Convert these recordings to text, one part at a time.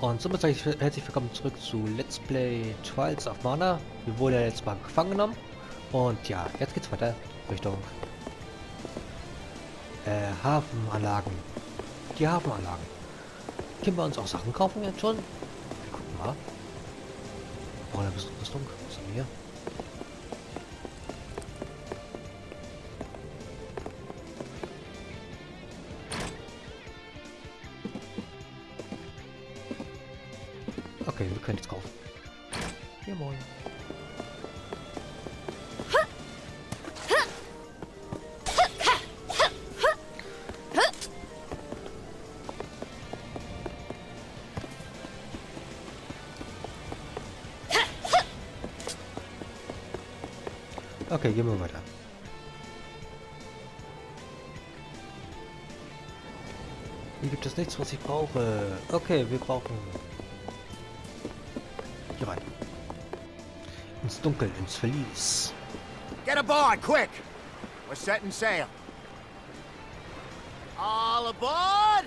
Und somit sage ich herzlich willkommen zurück zu Let's Play Trials of Mana. Wir wurden ja jetzt mal gefangen genommen. Und ja, jetzt geht's weiter Richtung Hafenanlagen. Die Hafenanlagen. Können wir uns auch Sachen kaufen jetzt schon? Wir gucken mal. Oh, eine bisschen Rüstung. Was haben wir hier? Okay, wir können jetzt kaufen. Ja, moin. Okay, gehen wir weiter. Hier gibt es nichts, was ich brauche. Okay, wir brauchen... Hier rein. Ins Dunkel, ins Verlies. Get aboard, quick! We're setting sail. All aboard!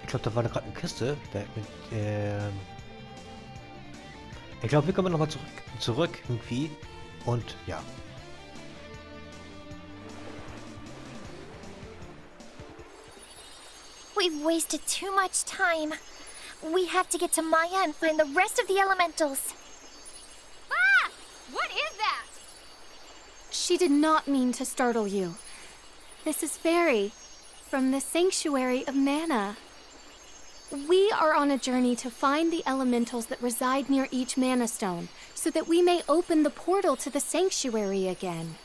Ich glaube, da war gerade eine Kiste. Ich glaube, wir kommen nochmal zurück irgendwie. Und ja. We've wasted too much time. We have to get to Maya and find the rest of the elementals. Ah! What is that? She did not mean to startle you. This is Fairy, from the Sanctuary of Mana. We are on a journey to find the elementals that reside near each Mana Stone, so that we may open the portal to the Sanctuary again.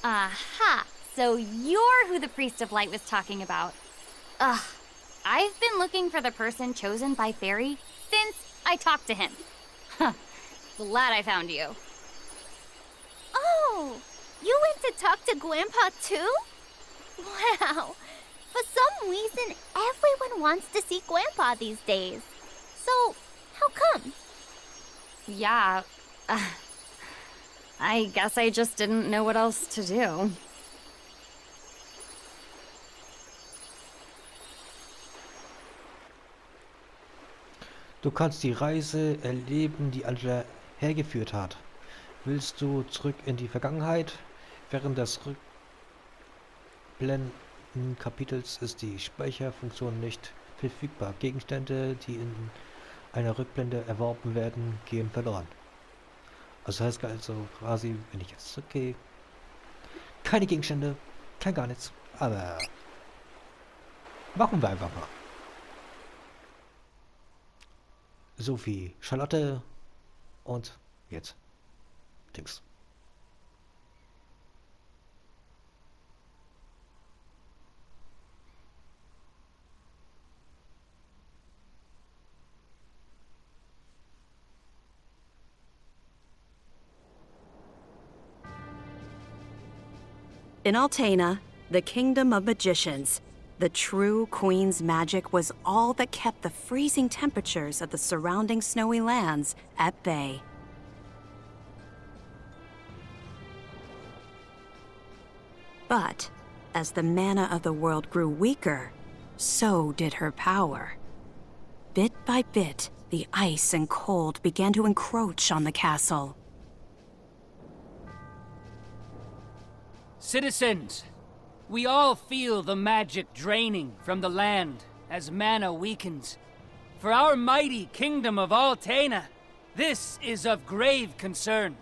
Aha! So you're who the Priest of Light was talking about. Ugh. I've been looking for the person chosen by Fairy since I talked to him. Huh. Glad I found you. Oh, you went to talk to Grandpa too? Wow. For some reason, everyone wants to see Grandpa these days. So, how come? Yeah. I guess I just didn't know what else to do. Du kannst die Reise erleben, die Angela hergeführt hat. Willst du zurück in die Vergangenheit? Während des Rückblenden-Kapitels ist die Speicherfunktion nicht verfügbar. Gegenstände, die in einer Rückblende erworben werden, gehen verloren. Also heißt also quasi, wenn ich jetzt zurückgehe, keine Gegenstände, kein gar nichts, aber machen wir einfach mal. Sophie, Charlotte und jetzt Dings. In Altena, the kingdom of magicians, the true queen's magic was all that kept the freezing temperatures of the surrounding snowy lands at bay. But as the mana of the world grew weaker, so did her power. Bit by bit, the ice and cold began to encroach on the castle. Citizens, we all feel the magic draining from the land as mana weakens. For our mighty kingdom of Altena, this is of grave concern.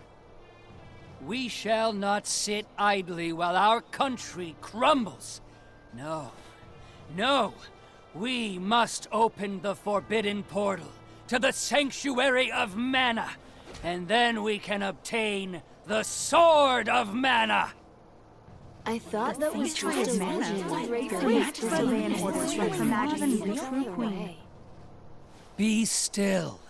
We shall not sit idly while our country crumbles. No, no, we must open the forbidden portal to the Sanctuary of Mana, and then we can obtain the Sword of Mana. I thought that was Sanctuary of Mana. Be still.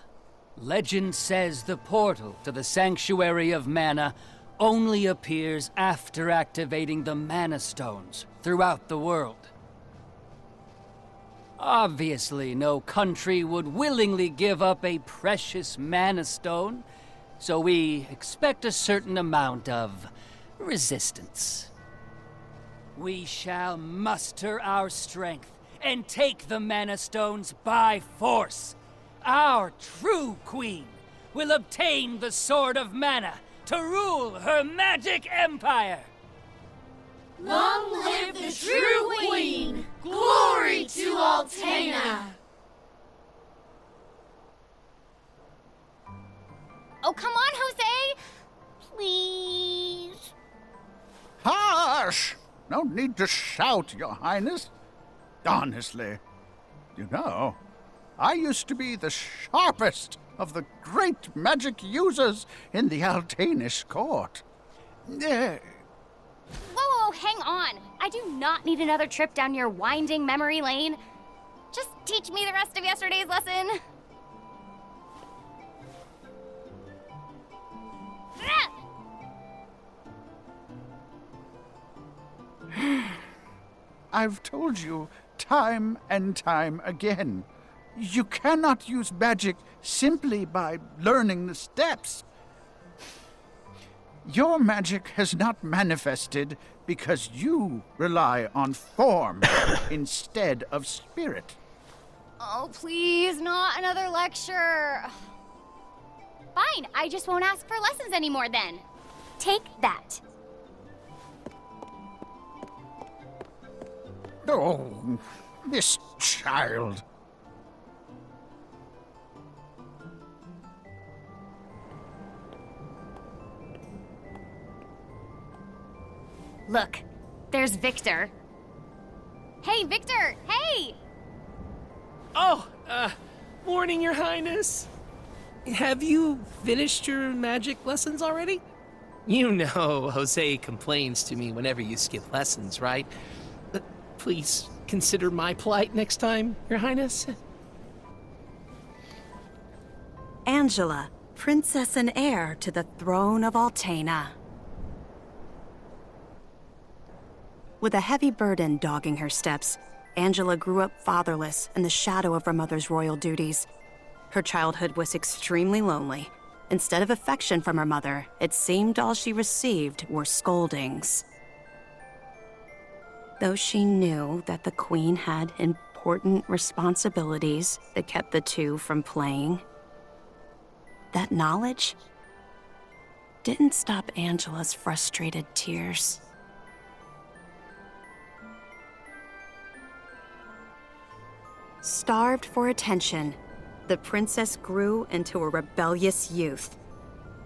Legend says the portal to the Sanctuary of Mana only appears after activating the Mana Stones throughout the world. Obviously, no country would willingly give up a precious mana stone, so we expect a certain amount of resistance. We shall muster our strength and take the mana stones by force. Our true queen will obtain the Sword of Mana to rule her magic empire. Long live the true queen! Glory to Altena! Oh, come on, Jose! Please. Hush! No need to shout, Your Highness. Honestly, you know, I used to be the sharpest of the great magic users in the Altanish court. Whoa, whoa, hang on. I do not need another trip down your winding memory lane. Just teach me the rest of yesterday's lesson. I've told you time and time again, you cannot use magic simply by learning the steps. Your magic has not manifested because you rely on form instead of spirit. Oh, please, not another lecture. Fine, I just won't ask for lessons anymore then. Take that. Oh, this child. Look, there's Victor. Hey, Victor, hey! Oh, morning, Your Highness. Have you finished your magic lessons already? You know Jose complains to me whenever you skip lessons, right? Please consider my plight next time, Your Highness. Angela, princess and heir to the throne of Altena. With a heavy burden dogging her steps, Angela grew up fatherless in the shadow of her mother's royal duties. Her childhood was extremely lonely. Instead of affection from her mother, it seemed all she received were scoldings. Though she knew that the queen had important responsibilities that kept the two from playing, that knowledge didn't stop Angela's frustrated tears. Starved for attention, the princess grew into a rebellious youth.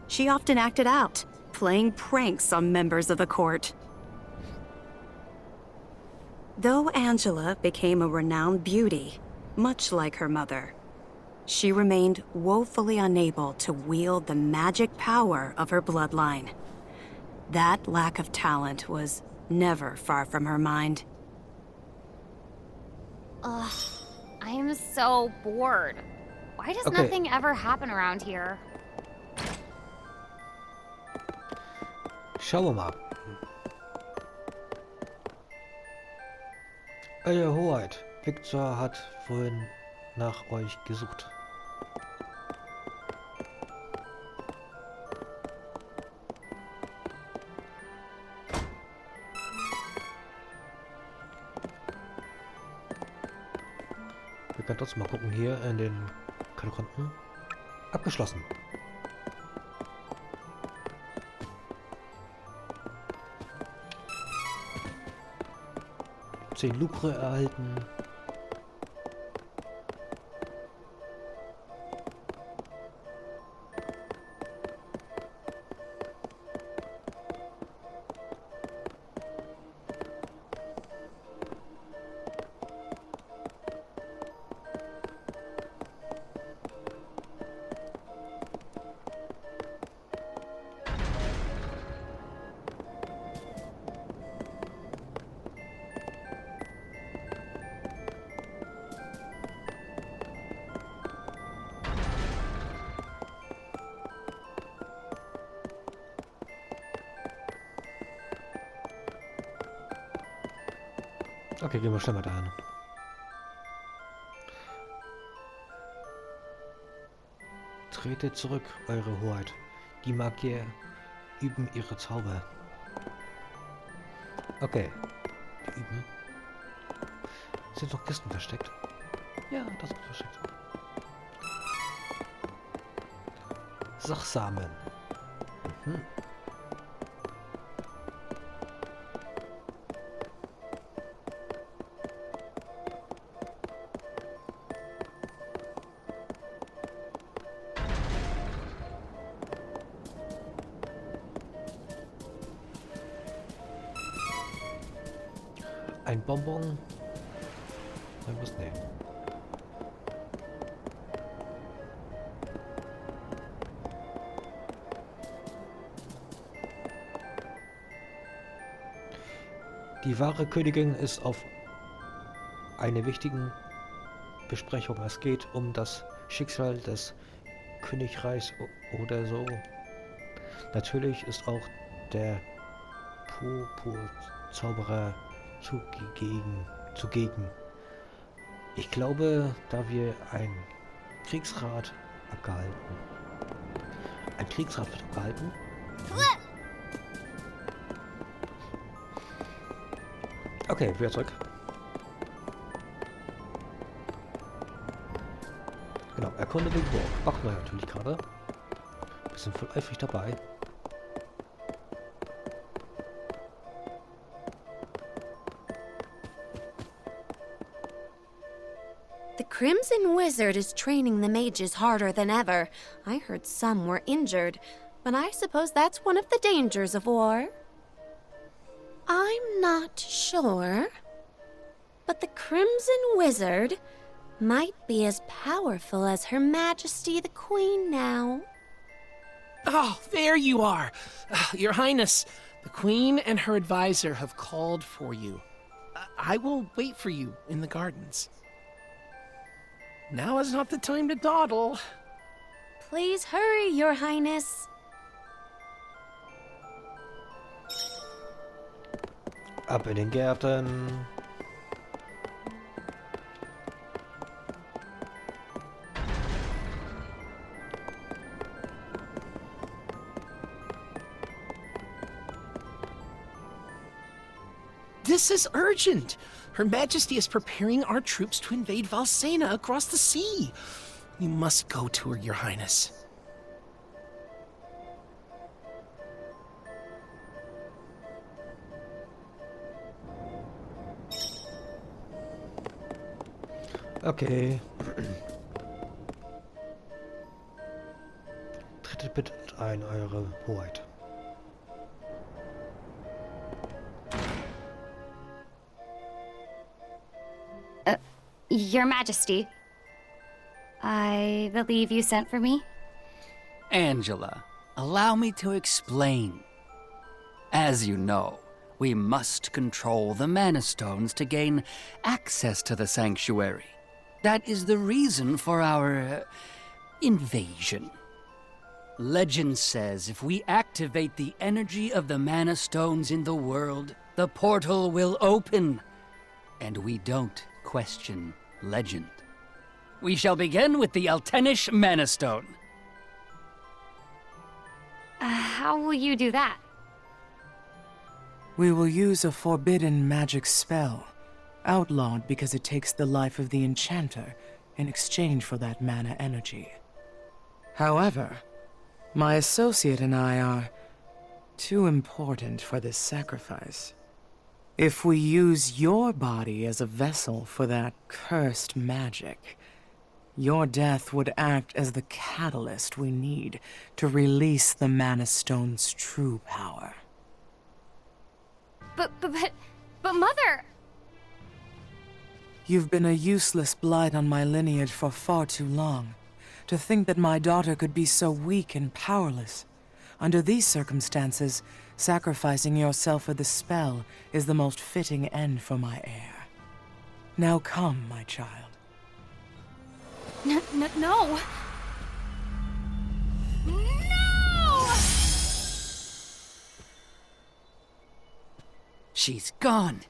She often acted out, playing pranks on members of the court. Though Angela became a renowned beauty, much like her mother, she remained woefully unable to wield the magic power of her bloodline. That lack of talent was never far from her mind. Ugh, I am so bored. Why does nothing ever happen around here? Schauen wir mal. Euer Hoheit, Victor hat vorhin nach euch gesucht. Wir können trotzdem mal gucken hier in den Katakomben. Abgeschlossen. Lucre erhalten. Okay, gehen wir schnell mal dahin. Tretet zurück, Eure Hoheit. Die Magier üben ihre Zauber. Okay. Die üben. Sind noch Kisten versteckt? Ja, das ist versteckt. Sachsamen. Mhm. Ein Bonbon. Irgendwas? Nee. Die wahre Königin ist auf eine wichtige Besprechung. Es geht um das Schicksal des Königreichs oder so. Natürlich ist auch der Purpur-Zauberer zugegen. Ich glaube, da wir ein Kriegsrat abgehalten. Ein Kriegsrat wird abgehalten. Okay, wieder zurück. Genau, erkunde die Burg. Machen wir natürlich gerade. Wir sind voll eifrig dabei. The Crimson Wizard is training the mages harder than ever. I heard some were injured, but I suppose that's one of the dangers of war. I'm not sure, but the Crimson Wizard might be as powerful as Her Majesty the Queen now. Oh, there you are. Your Highness, the Queen and her advisor have called for you. I will wait for you in the gardens. Now is not the time to dawdle. Please hurry, Your Highness. Ab in den Gärten. This is urgent. Her Majesty is preparing our troops to invade Valsena across the sea. You must go to her, Your Highness. Okay. Tretet bitte ein, Eure Hoheit. Your Majesty. I believe you sent for me? Angela, allow me to explain. As you know, we must control the Mana Stones to gain access to the sanctuary. That is the reason for our invasion. Legend says if we activate the energy of the Mana Stones in the world, the portal will open. And we don't question legend. We shall begin with the Eltenish Mana Stone. How will you do that? We will use a forbidden magic spell, outlawed because it takes the life of the enchanter in exchange for that mana energy. However, my associate and I are too important for this sacrifice. If we use your body as a vessel for that cursed magic, your death would act as the catalyst we need to release the Mana Stone's true power. But Mother! You've been a useless blight on my lineage for far too long. To think that my daughter could be so weak and powerless. Under these circumstances, sacrificing yourself for the spell is the most fitting end for my heir. Now come, my child. No! No! She's gone.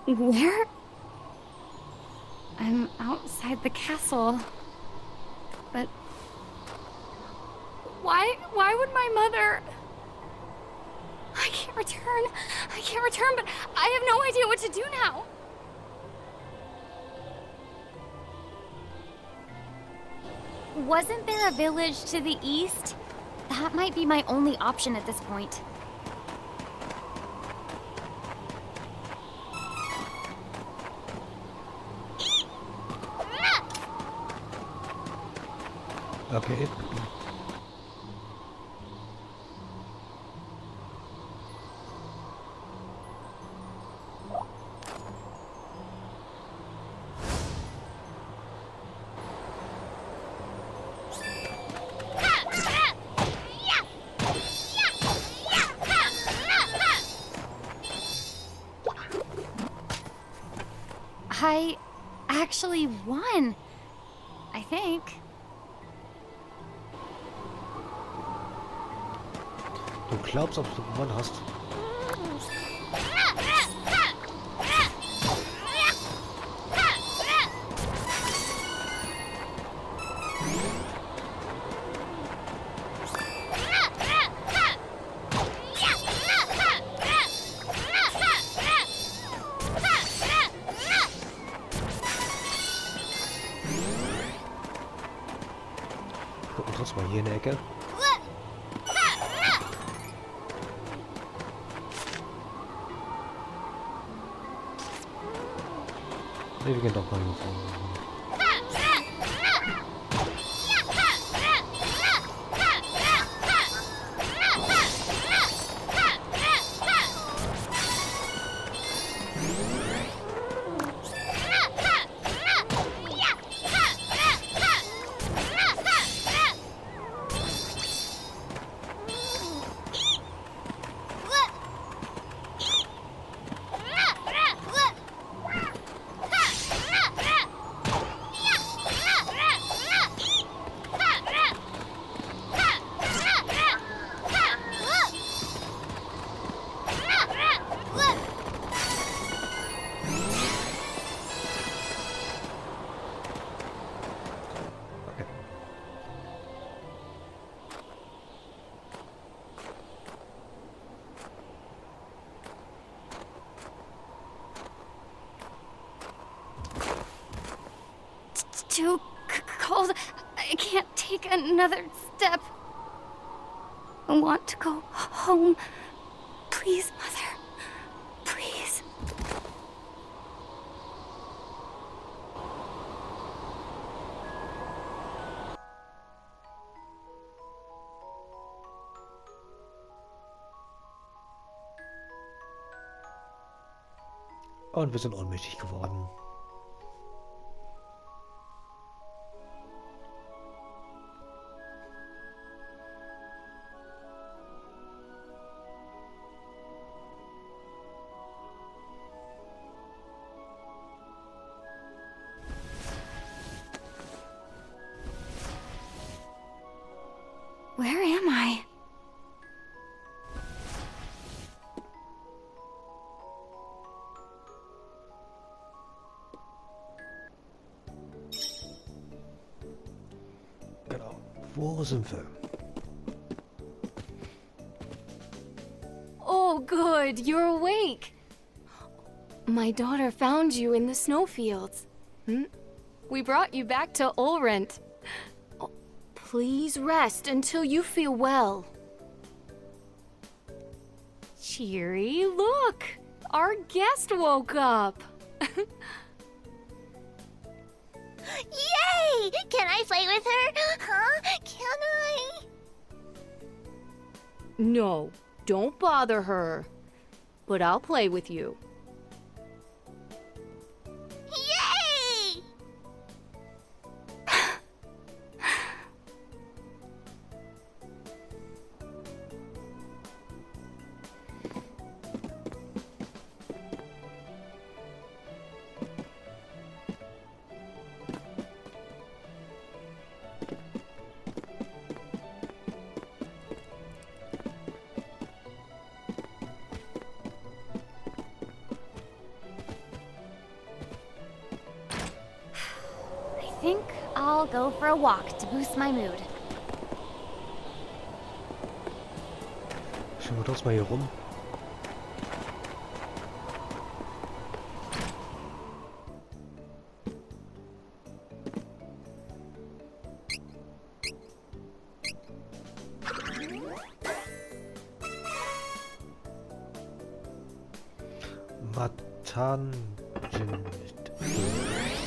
Where? I'm outside the castle. But why would my mother... I can't return, but I have no idea what to do now. Wasn't there a village to the east? That might be my only option at this point. Okay. I actually won. I think. Du glaubst, ob du gewonnen hast. Gucken wir uns mal hier in der Ecke. Nee, wir gehen doch mal hier vorne. Too cold. I can't take another step. I want to go home. Please, Mother. Please. Und wir sind ohnmächtig geworden. Where am I? Genau. Wo sind wir? Oh, good. You're awake. My daughter found you in the snowfields. We brought you back to Ulrent. Oh, please rest until you feel well. Cheery, look! Our guest woke up. Yay! Can I play with her? Huh? Can I? No, don't bother her. But I'll play with you. Yay! think I'll go for a walk to boost my mood. Schauen wir uns mal hier rum.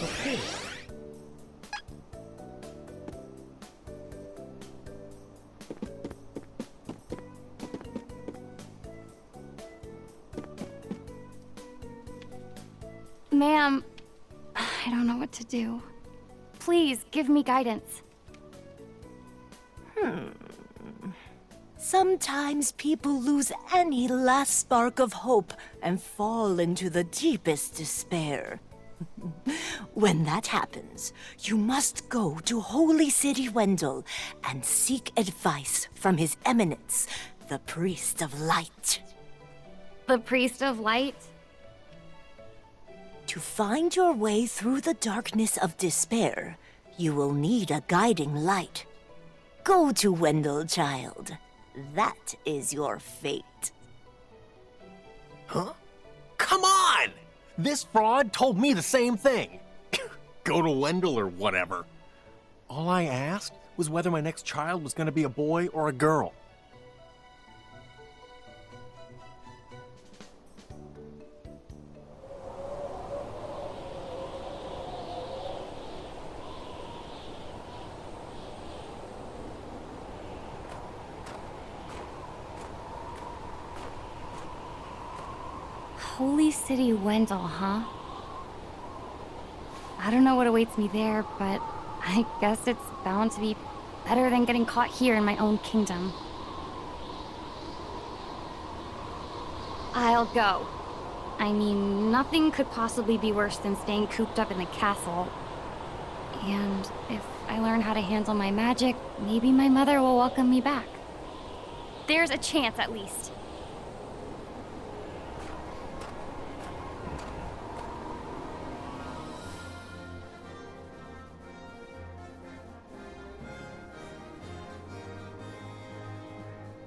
Okay. Ma'am, I don't know what to do. Please, give me guidance. Sometimes people lose any last spark of hope and fall into the deepest despair. When that happens, you must go to Holy City Wendell and seek advice from His Eminence, the Priest of Light. The Priest of Light? To find your way through the darkness of despair, you will need a guiding light. Go to Wendell, child. That is your fate. Huh? Come on! This fraud told me the same thing. Go to Wendell or whatever. All I asked was whether my next child was going to be a boy or a girl. Holy City Wendell, huh? I don't know what awaits me there, but I guess it's bound to be better than getting caught here in my own kingdom. I'll go. I mean, nothing could possibly be worse than staying cooped up in the castle. And if I learn how to handle my magic, maybe my mother will welcome me back. There's a chance, at least.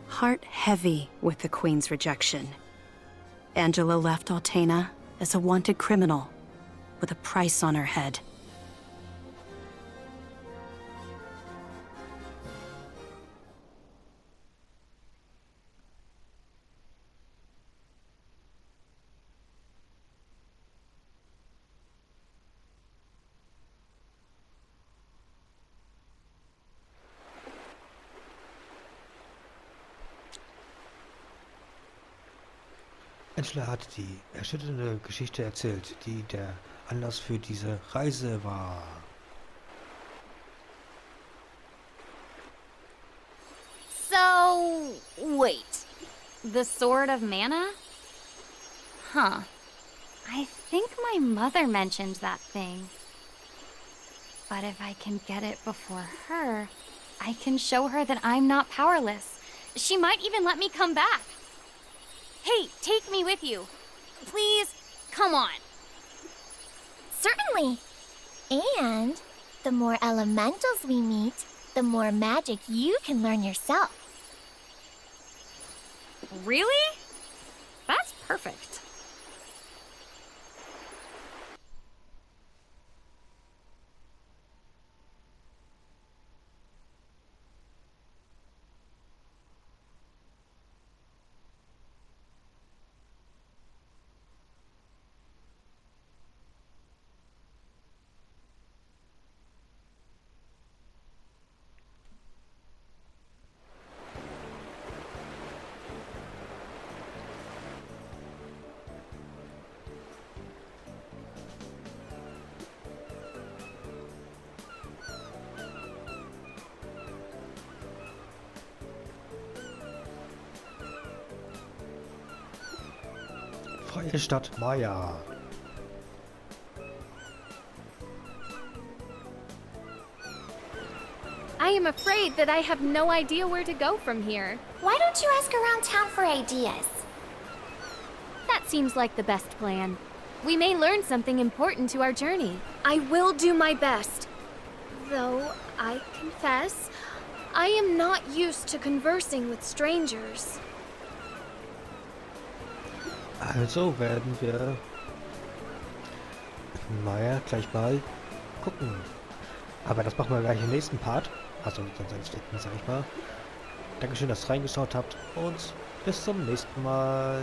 Heart heavy with the Queen's rejection, Angela left Altaina as a wanted criminal with a price on her head. Angela hat die erschütternde Geschichte erzählt, die der Anlass für diese Reise war. So, wait. The Sword of Mana? Huh. I think my mother mentioned that thing. But if I can get it before her, I can show her that I'm not powerless. She might even let me come back. Hey, take me with you. Please, come on. Certainly. And the more elementals we meet, the more magic you can learn yourself. Really? That's perfect. Freie Stadt Maya. I am afraid that I have no idea where to go from here. Why don't you ask around town for ideas? That seems like the best plan. We may learn something important to our journey. I will do my best. though I confess, I am not used to conversing with strangers. Also werden wir, naja, gleich mal gucken. Aber das machen wir gleich im nächsten Part. Also dann sag ich mal. Dankeschön, dass ihr reingeschaut habt und bis zum nächsten Mal.